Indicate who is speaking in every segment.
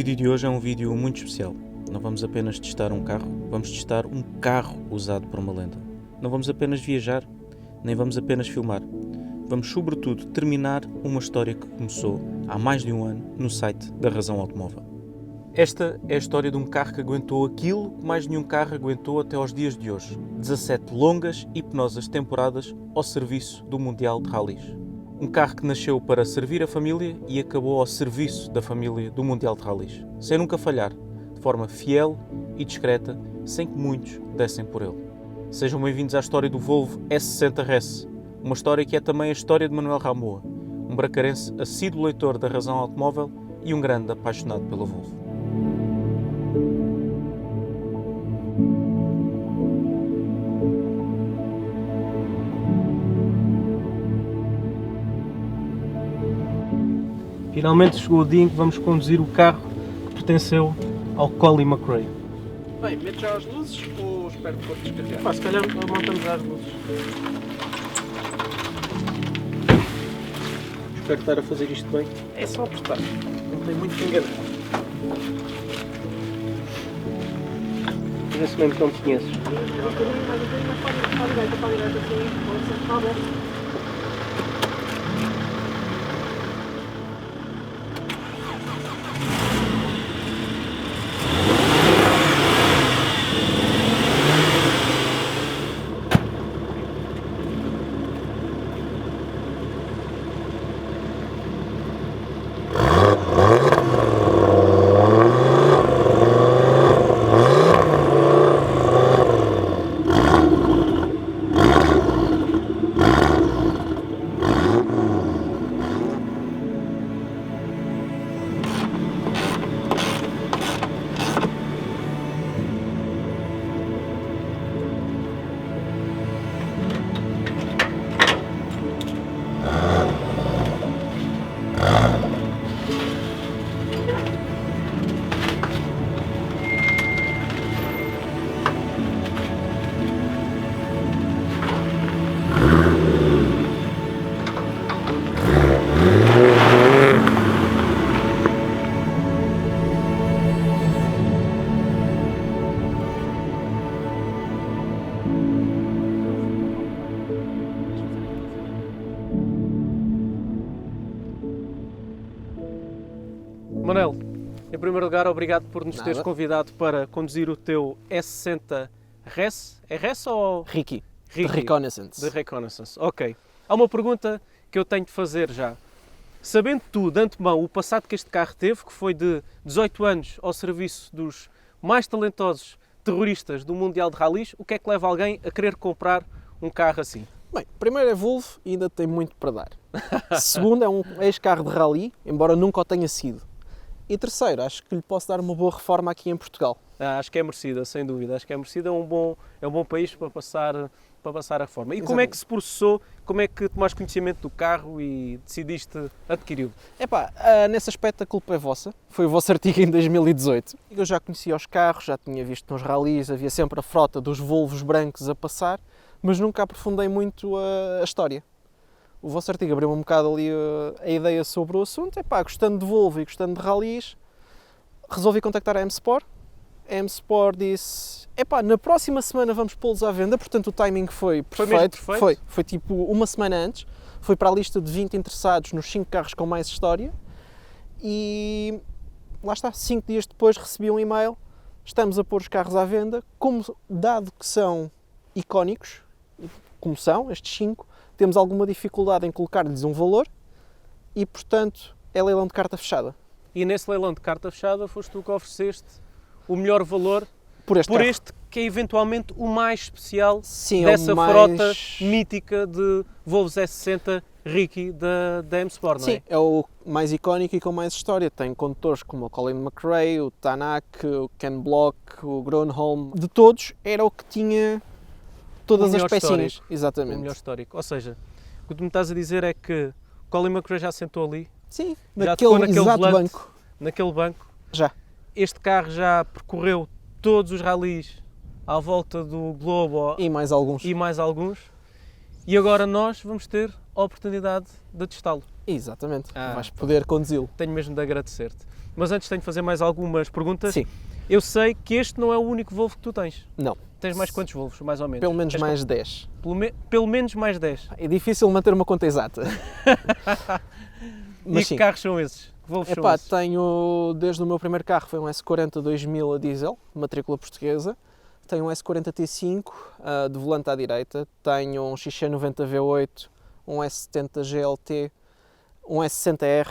Speaker 1: vídeo de hoje é um vídeo muito especial. Não vamos apenas testar um carro, vamos testar um carro usado por uma lenda. Não vamos apenas viajar, nem vamos apenas filmar. Vamos, sobretudo, terminar uma história que começou há mais de um ano no site da Razão Automóvel. Esta é a história de um carro que aguentou aquilo que mais nenhum carro aguentou até aos dias de hoje. 17 longas e penosas temporadas ao serviço do Mundial de Rallys. Um carro que nasceu para servir a família e acabou ao serviço da família do Mundial de Rallys. Sem nunca falhar, de forma fiel e discreta, sem que muitos dessem por ele. Sejam bem-vindos à história do Volvo S60 RS. Uma história que é também a história de Manuel Ramoa, um bracarense assíduo leitor da Razão Automóvel e um grande apaixonado pela Volvo.
Speaker 2: Finalmente chegou o dia em que vamos conduzir o carro que pertenceu ao Colin McRae.
Speaker 3: Bem, mete já as luzes ou espero que for descarregar?
Speaker 2: Pá, se calhar montamos já as luzes. Espero estar a fazer isto bem.
Speaker 3: É só apertar, não tem muito que enganar.
Speaker 2: Parece mesmo que não te conheces. Manel, em primeiro lugar, obrigado por nos teres convidado para conduzir o teu S60 RS. É RS ou...
Speaker 4: Ricky,
Speaker 2: Ricky,
Speaker 4: de Reconnaissance.
Speaker 2: de Reconnaissance, ok. Há uma pergunta que eu tenho de fazer já. Sabendo tu, de antemão, o passado que este carro teve, que foi de 18 anos ao serviço dos mais talentosos terroristas do Mundial de Rallys, o que é que leva alguém a querer comprar um carro assim?
Speaker 4: Bem, primeiro é Volvo e ainda tem muito para dar. Segundo, é um ex-carro de rally, embora nunca o tenha sido. E terceiro, acho que lhe posso dar uma boa reforma aqui em Portugal.
Speaker 2: Acho que é merecida, sem dúvida. Acho que é merecida, é um bom país para passar a reforma. E
Speaker 4: Exatamente.
Speaker 2: como é que se processou, como é que tomaste conhecimento do carro e decidiste adquiri-lo?
Speaker 4: Epá, nesse aspecto a culpa é vossa. Foi o vosso artigo em 2018. Eu já conhecia os carros, já tinha visto nos rallies, havia sempre a frota dos Volvos brancos a passar, mas nunca aprofundei muito a história. O vosso artigo abriu um bocado ali a ideia sobre o assunto. Epá, gostando de Volvo e gostando de rallies, resolvi contactar a M-Sport. A M-Sport disse, epá, na próxima semana vamos pô-los à venda, portanto o timing foi perfeito. Foi tipo uma semana antes. Foi para a lista de 20 interessados nos 5 carros com mais história. E lá está, 5 dias depois recebi um e-mail. Estamos a pôr os carros à venda. Como, dado que são icónicos, como são estes 5, temos alguma dificuldade em colocar-lhes um valor e, portanto, é leilão de carta fechada.
Speaker 2: E nesse leilão de carta fechada foste tu que ofereceste o melhor valor
Speaker 4: Por
Speaker 2: este que é eventualmente o mais especial.
Speaker 4: Sim,
Speaker 2: dessa
Speaker 4: é o mais...
Speaker 2: frota mítica de Volvos S60 Ricky da M-Sport, não é?
Speaker 4: Sim, é o mais icónico e com mais história. Tem condutores como o Colin McRae, o Tanak, o Ken Block, o Gronholm. De todos, era o que tinha todas as pecinhas. Exatamente.
Speaker 2: O melhor histórico. Ou seja, o que tu me estás a dizer é que Colin McRae já sentou ali,
Speaker 4: Sim,
Speaker 2: já
Speaker 4: naquele
Speaker 2: naquele
Speaker 4: exato
Speaker 2: volante,
Speaker 4: banco.
Speaker 2: naquele banco.
Speaker 4: Já.
Speaker 2: Este carro já percorreu todos os rallies à volta do globo
Speaker 4: E mais alguns.
Speaker 2: E agora nós vamos ter a oportunidade de testá-lo.
Speaker 4: Exatamente.
Speaker 2: Ah,
Speaker 4: Vais poder conduzi-lo.
Speaker 2: Tenho mesmo de agradecer-te. Mas antes tenho de fazer mais algumas perguntas.
Speaker 4: Sim.
Speaker 2: Eu sei que este não é o único Volvo que tu tens.
Speaker 4: Não.
Speaker 2: Tens mais quantos Volvos, mais ou menos?
Speaker 4: Pelo menos
Speaker 2: Tens
Speaker 4: mais 10.
Speaker 2: Pelo menos mais 10.
Speaker 4: É difícil manter uma conta exata.
Speaker 2: E que carros são esses? Que Volvos são esses?
Speaker 4: Tenho, desde o meu primeiro carro, foi um S40 2000 a diesel, matrícula portuguesa. Tenho um S40 T5 de volante à direita. Tenho um XC90 V8, um S70 GLT, um S60R,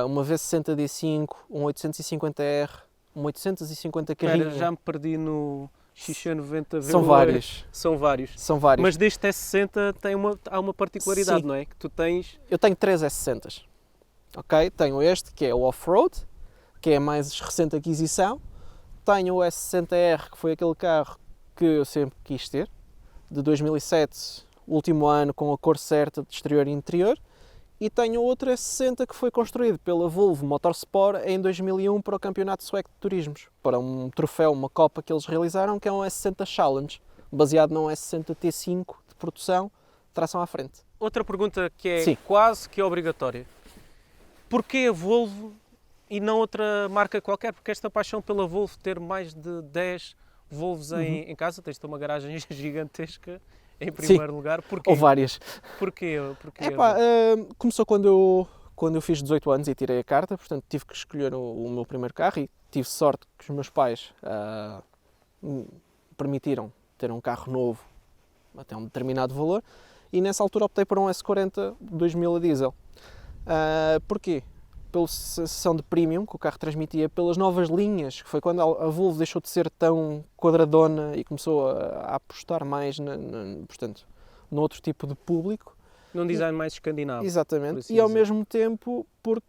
Speaker 4: uma V60 D5, um 850R, um 850 carrinho.
Speaker 2: Espera, já me perdi no XC90 V8.
Speaker 4: São vários.
Speaker 2: São vários. Mas
Speaker 4: Mas
Speaker 2: deste S60 há uma particularidade,
Speaker 4: Sim.
Speaker 2: não é? Que tu tens...
Speaker 4: eu tenho 3 S60s. Ok? Tenho este, que é o Off-Road, que é a mais recente aquisição. Tenho o S60R, que foi aquele carro que eu sempre quis ter, de 2007, último ano, com a cor certa de exterior e interior. E tenho outro S60 que foi construído pela Volvo Motorsport em 2001 para o Campeonato Sueco de Turismos, para um troféu, uma copa que eles realizaram, que é um S60 Challenge, baseado num S60 T5 de produção, tração à frente.
Speaker 2: Outra pergunta que é
Speaker 4: Sim.
Speaker 2: quase que obrigatória. Porquê a Volvo e não outra marca qualquer? Porque esta paixão pela Volvo, ter mais de 10 Volvos em casa, tens de ter uma garagem gigantesca em primeiro lugar. Porquê?
Speaker 4: Ou várias.
Speaker 2: Porquê?
Speaker 4: Começou quando eu fiz 18 anos e tirei a carta, portanto tive que escolher o meu primeiro carro e tive sorte que os meus pais me permitiram ter um carro novo até um determinado valor e nessa altura optei por um S40 2000 a diesel. Porquê? Pela sensação de premium que o carro transmitia, pelas novas linhas, que foi quando a Volvo deixou de ser tão quadradona e começou a apostar mais portanto, no outro tipo de público.
Speaker 2: Num design mais escandinavo.
Speaker 4: Exatamente.
Speaker 2: assim
Speaker 4: E ao
Speaker 2: dizer.
Speaker 4: mesmo tempo, porque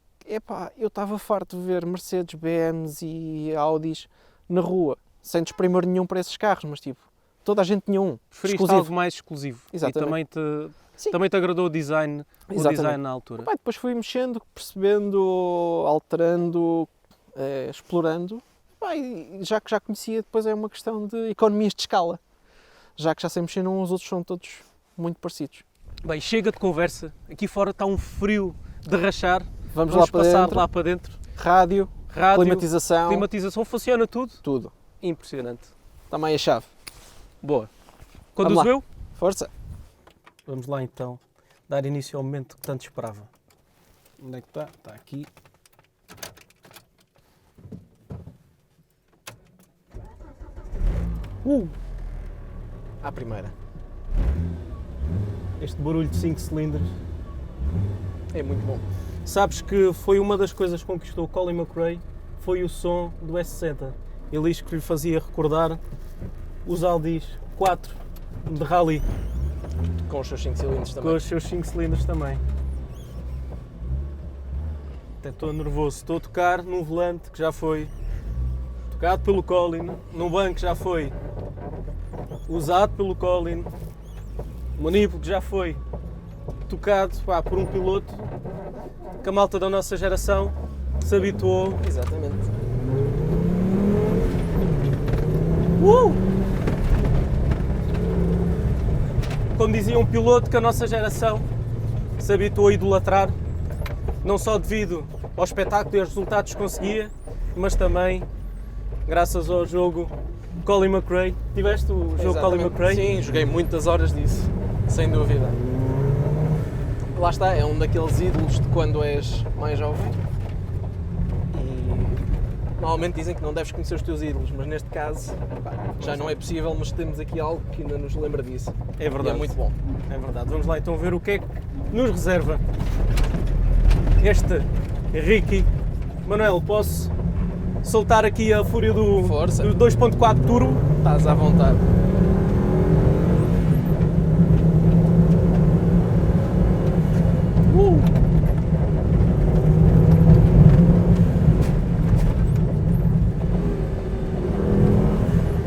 Speaker 4: eu estava farto de ver Mercedes, BMs e Audis na rua, sem desprimor nenhum para esses carros, mas tipo, toda a gente tinha um.
Speaker 2: Preferiste
Speaker 4: exclusivo.
Speaker 2: algo mais exclusivo.
Speaker 4: Exatamente.
Speaker 2: E também te agradou o design na altura.
Speaker 4: Epá, depois fui mexendo, percebendo, alterando, explorando. Epá, e já que já conhecia, depois é uma questão de economias de escala. Já que já sei mexer uns, os outros são todos muito parecidos.
Speaker 2: Bem, chega de conversa. Aqui fora está um frio de rachar.
Speaker 4: Vamos lá para
Speaker 2: passar
Speaker 4: dentro.
Speaker 2: lá para dentro.
Speaker 4: Rádio, climatização,
Speaker 2: funciona tudo.
Speaker 4: tudo.
Speaker 2: Impressionante.
Speaker 4: Está aí a chave.
Speaker 2: Boa.
Speaker 4: Vamos
Speaker 2: Conduzo
Speaker 4: lá.
Speaker 2: eu?
Speaker 4: Força.
Speaker 2: Vamos lá então dar início ao momento que tanto esperava. Onde é que está? Está aqui.
Speaker 4: À primeira.
Speaker 2: Este barulho de 5 cilindros.
Speaker 4: É muito bom.
Speaker 2: Sabes que foi uma das coisas que conquistou o Colin McRae, foi o som do S60. Ele diz que lhe fazia recordar os Audis 4 de Rally,
Speaker 4: Com os seus 5 cilindros
Speaker 2: com
Speaker 4: também.
Speaker 2: os seus 5 cilindros também. Até estou nervoso. Estou a tocar num volante que já foi tocado pelo Colin, num banco que já foi usado pelo Colin, um manípulo que já foi tocado por um piloto que a malta da nossa geração se habituou.
Speaker 4: Exatamente.
Speaker 2: Como dizia um piloto que a nossa geração se habituou a idolatrar, não só devido ao espetáculo e aos resultados que conseguia, mas também graças ao jogo Colin McRae. Tiveste o jogo Colin McRae?
Speaker 4: Sim, joguei muitas horas disso, sem dúvida. Lá está, é um daqueles ídolos de quando és mais jovem. E normalmente dizem que não deves conhecer os teus ídolos, mas neste caso já não é possível, mas temos aqui algo que ainda nos lembra disso.
Speaker 2: É verdade.
Speaker 4: E é muito bom.
Speaker 2: É verdade. Vamos lá então ver o que é que nos reserva este Ricky. Manuel, posso soltar aqui a fúria do
Speaker 4: Força.
Speaker 2: 2.4 turbo?
Speaker 4: Estás à vontade.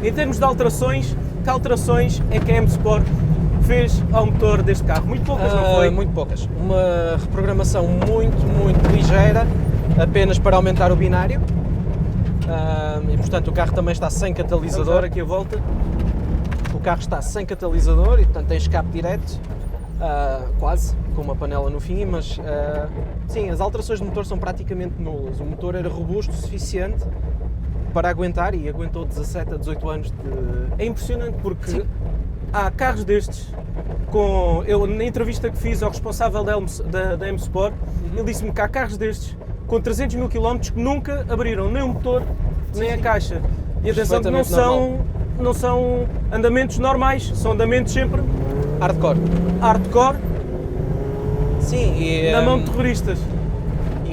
Speaker 2: Em termos de alterações, que alterações é que a M-Sport fez ao motor deste carro? Muito poucas, não foi?
Speaker 4: Muito poucas. Uma reprogramação muito ligeira, apenas para aumentar o binário. E portanto o carro também está sem
Speaker 2: Vamos
Speaker 4: catalisador.
Speaker 2: dar aqui a volta.
Speaker 4: O carro está sem catalisador e portanto tem escape direto. quase, com uma panela no fim, mas sim, as alterações de motor são praticamente nulas. O motor era robusto o suficiente para aguentar e aguentou 17 a 18 anos de...
Speaker 2: É impressionante porque
Speaker 4: Sim.
Speaker 2: há carros destes, eu na entrevista que fiz ao responsável da M-Sport, ele disse-me que há carros destes com 300 mil km que nunca abriram nem o motor nem a caixa. E atenção que não são andamentos normais, são andamentos sempre hardcore,
Speaker 4: Sim, e
Speaker 2: na mão de terroristas.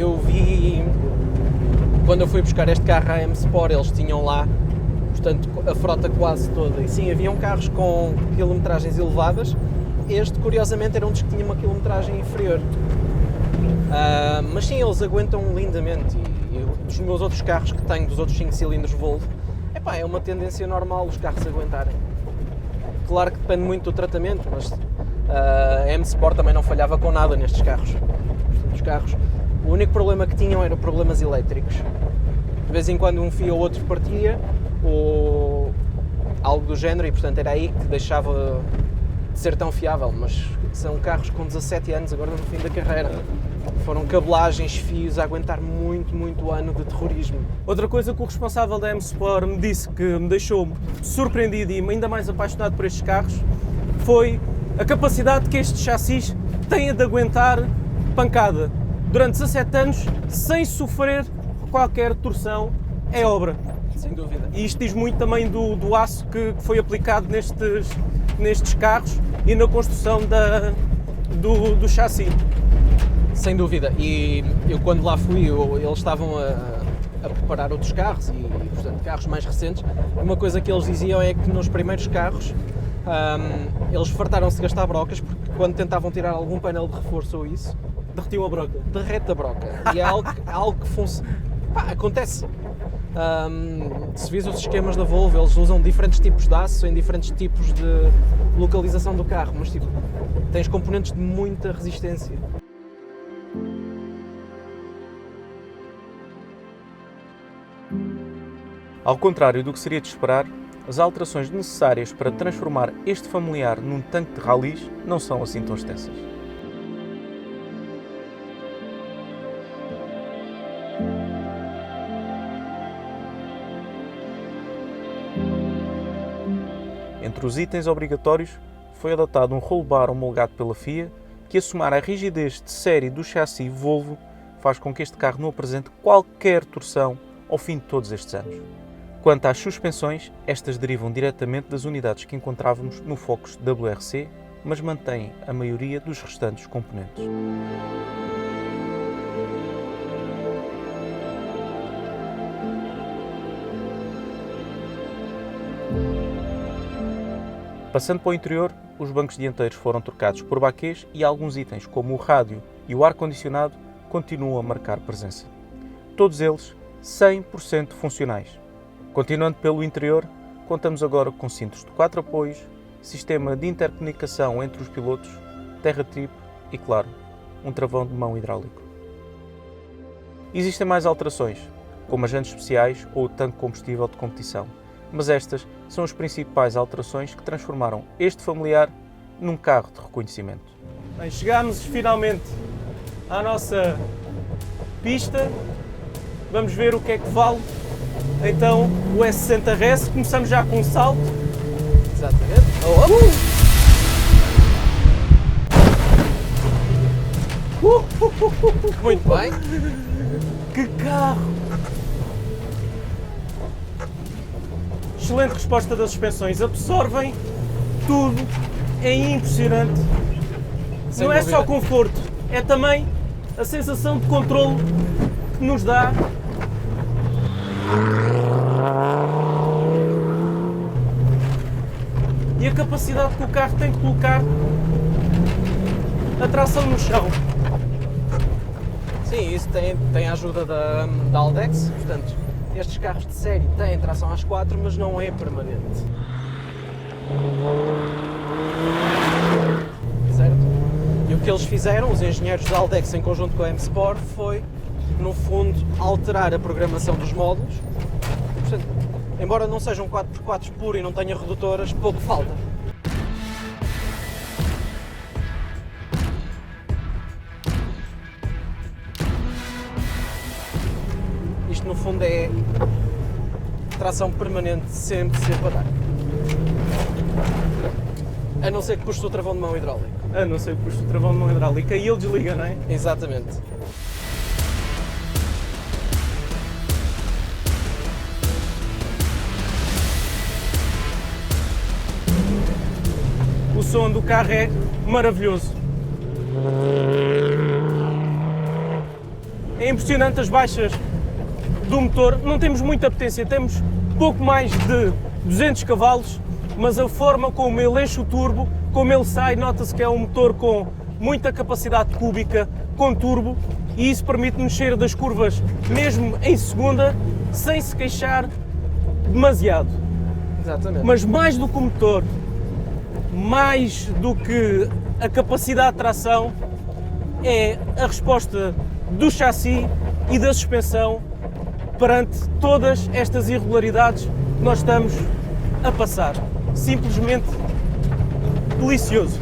Speaker 4: eu vi, quando eu fui buscar este carro à M-Sport, eles tinham lá, portanto, a frota quase toda. E sim, haviam carros com quilometragens elevadas. Este, curiosamente, era um dos que tinha uma quilometragem inferior. Mas sim, eles aguentam lindamente. E dos meus outros carros que tenho, dos outros 5 cilindros Volvo, é uma tendência normal os carros aguentarem. Claro que depende muito do tratamento, mas a M-Sport também não falhava com nada nestes carros. Os carros, o único problema que tinham eram problemas elétricos. De vez em quando um fio ou outro partia, ou algo do género, e portanto era aí que deixava de ser tão fiável. Mas são carros com 17 anos, agora no fim da carreira. Foram cabelagens, fios a aguentar muito ano de terrorismo.
Speaker 2: Outra coisa que o responsável da M-Sport me disse que me deixou surpreendido e ainda mais apaixonado por estes carros foi a capacidade que este chassis tem de aguentar pancada durante 17 anos sem sofrer qualquer torção, é obra.
Speaker 4: Sem dúvida.
Speaker 2: E isto diz muito também do aço que foi aplicado nestes carros e na construção do chassi.
Speaker 4: Sem dúvida, e eu quando lá fui, eles estavam a preparar outros carros e portanto carros mais recentes. Uma coisa que eles diziam é que nos primeiros carros eles fartaram-se de gastar brocas, porque quando tentavam tirar algum painel de reforço ou isso,
Speaker 2: Derretiu a broca.
Speaker 4: derrete a broca. E é algo que funciona. Acontece. Se vis os esquemas da Volvo, eles usam diferentes tipos de aço em diferentes tipos de localização do carro, mas tipo, tens componentes de muita resistência.
Speaker 1: Ao contrário do que seria de esperar, as alterações necessárias para transformar este familiar num tanque de ralis não são assim tão extensas. Entre os itens obrigatórios, foi adotado um roll bar homologado pela FIA que, a somar à rigidez de série do chassi Volvo, faz com que este carro não apresente qualquer torção ao fim de todos estes anos. Quanto às suspensões, estas derivam diretamente das unidades que encontrávamos no Focus WRC, mas mantêm a maioria dos restantes componentes. Passando para o interior, os bancos dianteiros foram trocados por baquês e alguns itens, como o rádio e o ar-condicionado, continuam a marcar presença. Todos eles 100% funcionais. Continuando pelo interior, contamos agora com cintos de 4 apoios, sistema de intercomunicação entre os pilotos, terra-trip e, claro, um travão de mão hidráulico. Existem mais alterações, como as jantes especiais ou o tanque de combustível de competição, mas estas são as principais alterações que transformaram este familiar num carro de reconhecimento.
Speaker 2: Bem, chegámos finalmente à nossa pista. Vamos ver o que é que vale então o S60 RS. Começamos já com um salto.
Speaker 4: Exatamente. Muito bem.
Speaker 2: Que carro! Excelente resposta das suspensões, absorvem tudo, é impressionante.
Speaker 4: Sem
Speaker 2: Não é
Speaker 4: dúvida.
Speaker 2: só conforto, é também a sensação de controle que nos dá. E a capacidade que o carro tem de colocar a tração no chão.
Speaker 4: Sim, isso tem a ajuda da Haldex, portanto, estes carros de série têm tração às 4, mas não é permanente. Certo? E o que eles fizeram, os engenheiros da Haldex em conjunto com a M-Sport, foi, no fundo, alterar a programação dos módulos. Portanto, embora não sejam 4x4 puro e não tenha redutoras, pouco falta. fundo é tração permanente, sempre a dar. A não ser que puxes o travão de mão hidráulico.
Speaker 2: A não ser que puxo o travão de mão hidráulica e ele desliga, não é?
Speaker 4: Exatamente.
Speaker 2: O som do carro é maravilhoso. É impressionante as baixas do motor. Não temos muita potência, temos pouco mais de 200 cavalos, mas a forma como ele enche o turbo, como ele sai, nota-se que é um motor com muita capacidade cúbica, com turbo, e isso permite-nos sair das curvas mesmo em segunda, sem se queixar demasiado.
Speaker 4: Exatamente.
Speaker 2: Mas mais do que o motor, mais do que a capacidade de tração, é a resposta do chassi e da suspensão perante todas estas irregularidades que nós estamos a passar. Simplesmente delicioso.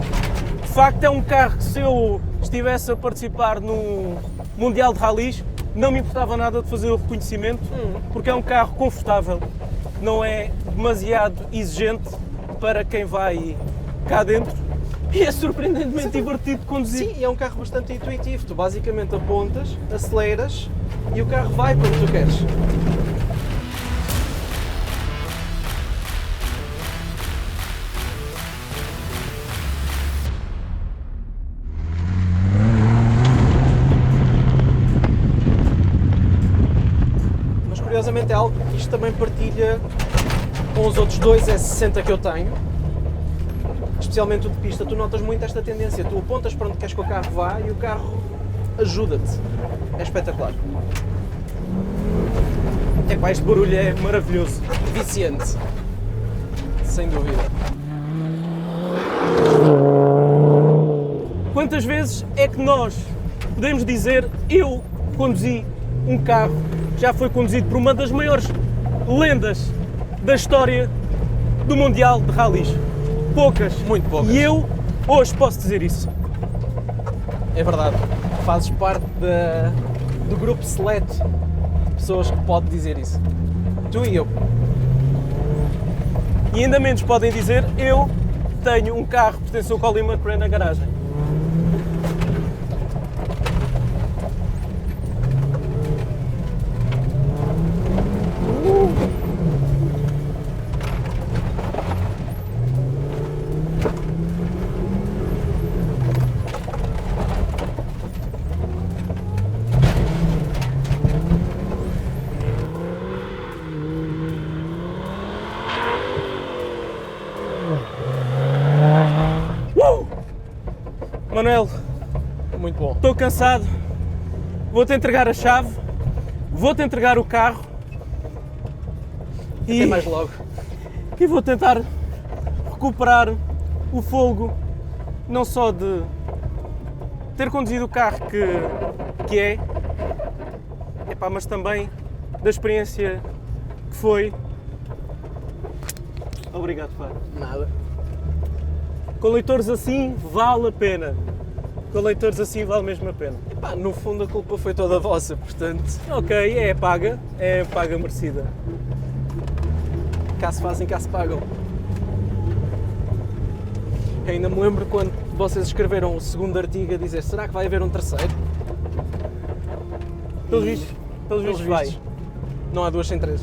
Speaker 2: De facto, é um carro que, se eu estivesse a participar no Mundial de Rallys, não me importava nada de fazer o reconhecimento, porque é um carro confortável, não é demasiado exigente para quem vai cá dentro e é surpreendentemente divertido de conduzir.
Speaker 4: Sim, é um carro bastante intuitivo. Tu basicamente apontas, aceleras e o carro vai para onde tu queres. Mas curiosamente é algo que isto também partilha com os outros dois S60 que eu tenho. Especialmente o de pista, tu notas muito esta tendência, tu apontas para onde queres que o carro vá e o carro ajuda-te. É espetacular.
Speaker 2: Epá, este barulho é maravilhoso.
Speaker 4: Viciante. Sem dúvida.
Speaker 2: Quantas vezes é que nós podemos dizer eu conduzi um carro que já foi conduzido por uma das maiores lendas da história do Mundial de Rallys? Poucas.
Speaker 4: Muito poucas.
Speaker 2: E eu hoje posso dizer isso.
Speaker 4: É verdade. Fazes parte do grupo seleto de pessoas que pode dizer isso. Tu e eu.
Speaker 2: E ainda menos podem dizer eu tenho um carro que pertence ao Colin McRae na garagem. Manuel,
Speaker 4: Muito bom.
Speaker 2: estou cansado, vou-te entregar a chave, vou-te entregar o carro
Speaker 4: Até mais logo.
Speaker 2: e vou tentar recuperar o fôlego, não só de ter conduzido o carro que é, epá, mas também da experiência que foi. Obrigado, pá.
Speaker 4: Nada.
Speaker 2: Com leitores assim vale a pena. Com leitores assim vale mesmo a pena.
Speaker 4: Pá, no fundo a culpa foi toda vossa, portanto,
Speaker 2: Ok, é paga merecida.
Speaker 4: cá se fazem, cá se pagam. Ainda me lembro quando vocês escreveram o segundo artigo a dizer: será que vai haver um terceiro?
Speaker 2: Pelos
Speaker 4: E-
Speaker 2: vistos, pelos vistos vai.
Speaker 4: Não há duas sem três.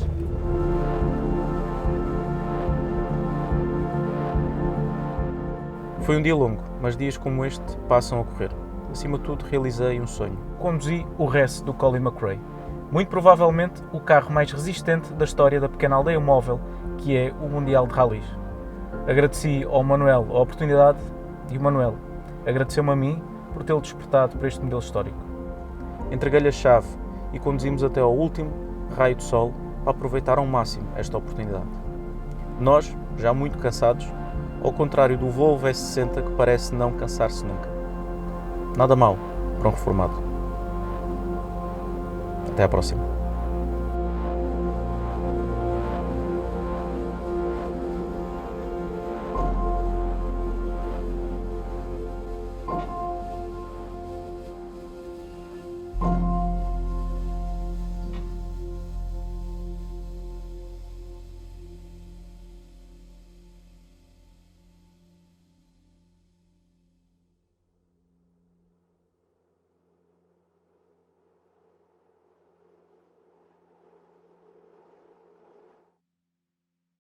Speaker 1: Foi um dia longo, mas dias como este passam a correr. Acima de tudo, realizei um sonho. Conduzi o RES do Colin McRae. Muito provavelmente o carro mais resistente da história da pequena aldeia móvel, que é o Mundial de Rallys. Agradeci ao Manuel a oportunidade e o Manuel agradeceu-me a mim por tê-lo despertado para este modelo histórico. Entreguei-lhe a chave e conduzimos até ao último raio de sol para aproveitar ao máximo esta oportunidade. Nós, já muito cansados, ao contrário do Volvo S60 que parece não cansar-se nunca. Nada mal para um reformado. Até à próxima.